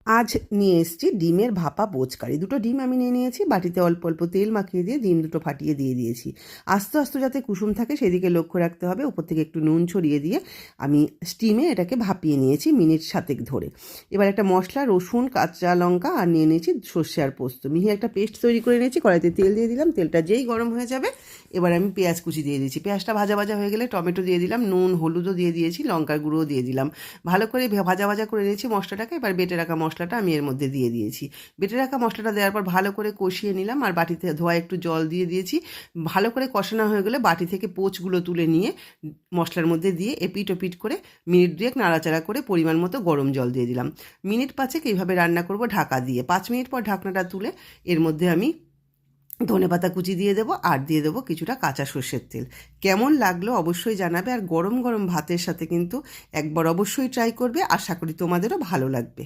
আজ নিয়ে এসেছি ডিমের ভাপা পোচকারি। দুটো ডিম আমি নিয়ে নিয়েছি, বাটিতে অল্প অল্প তেল মাখিয়ে দিয়ে ডিম দুটো ফাটিয়ে দিয়ে দিয়েছি। আস্তে আস্তে যাতে কুসুম থাকে সেদিকে লক্ষ্য রাখতে হবে। উপর থেকে একটু নুন ছড়িয়ে দিয়ে আমি স্টিমে এটাকে ভাপিয়ে নিয়েছি মিনিট 7 ধরে। এবার একটা মশলা, রসুন, কাঁচা লঙ্কা আর নিয়ে নিয়েছি সর্ষে আর পোস্ত, মিহি একটা পেস্ট তৈরি করে নিয়েছি। কড়াইতে তেল দিয়ে দিলাম, তেলটা যেই গরম হয়ে যাবে এবার আমি পেঁয়াজ কুচি দিয়ে দিয়েছি। পেঁয়াজটা ভাজা ভাজা হয়ে গেলে টমেটো দিয়ে দিলাম, নুন হলুদও দিয়ে দিয়েছি, লঙ্কার গুঁড়োও দিয়ে দিলাম। ভালো করে ভাজা ভাজা করে নিয়েছি মশলাটাকে। এবার বেটে রাখা মশলাটা আমি এর মধ্যে দিয়ে দিয়েছি। বেটে রাখা মশলাটা দেওয়ার পর ভালো করে কষিয়ে নিলাম আর বাটিতে ধোয়া একটু জল দিয়ে দিয়েছি। ভালো করে কষানো হয়ে গেলে বাটি থেকে পোচগুলো তুলে নিয়ে মশলার মধ্যে দিয়ে এপিট ওপিট করে মিনিট 2 নাড়াচাড়া করে পরিমাণ মতো গরম জল দিয়ে দিলাম। মিনিট 5 এইভাবে রান্না করব ঢাকা দিয়ে। 5 মিনিট পর ঢাকনাটা তুলে এর মধ্যে আমি ধনেপাতা কুচি দিয়ে দেবো আর দিয়ে দেবো কিছুটা কাঁচা সর্ষের তেল। কেমন লাগলো অবশ্যই জানাবে, আর গরম গরম ভাতের সাথে কিন্তু একবার অবশ্যই ট্রাই করবে। আশা করি তোমাদেরও ভালো লাগবে।